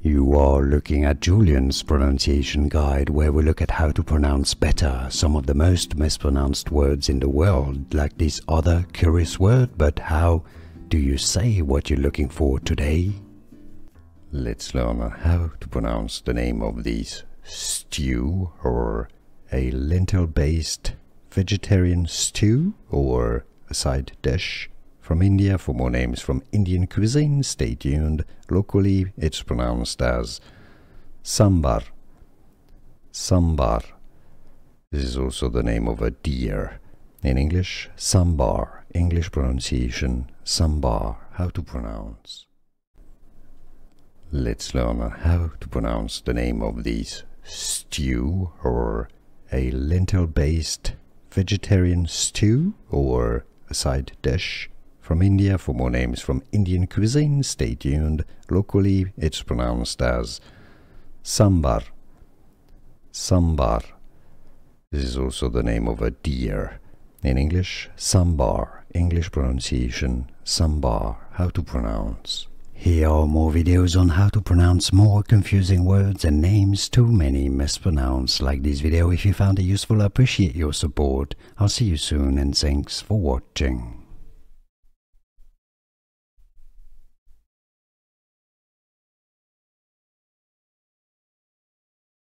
You are looking at Julian's pronunciation guide, where we look at how to pronounce better some of the most mispronounced words in the world, like this other curious word. But how do you say what you're looking for today? Let's learn how to pronounce the name of this stew, or a lentil-based vegetarian stew, or a side dish from India. For more names from Indian cuisine, stay tuned. Locally, it's pronounced as sambar. Sambar. This is also the name of a deer. In English, sambar. English pronunciation, sambar. How to pronounce. Let's learn how to pronounce the name of this stew, or a lentil-based vegetarian stew, or a side dish from India. For more names from Indian cuisine, stay tuned. Locally, it's pronounced as sambar. Sambar. This is also the name of a deer. In English, sambar. English pronunciation, sambar. How to pronounce. Here are more videos on how to pronounce more confusing words and names too many mispronounced. Like this video if you found it useful. I appreciate your support. I'll see you soon, and thanks for watching.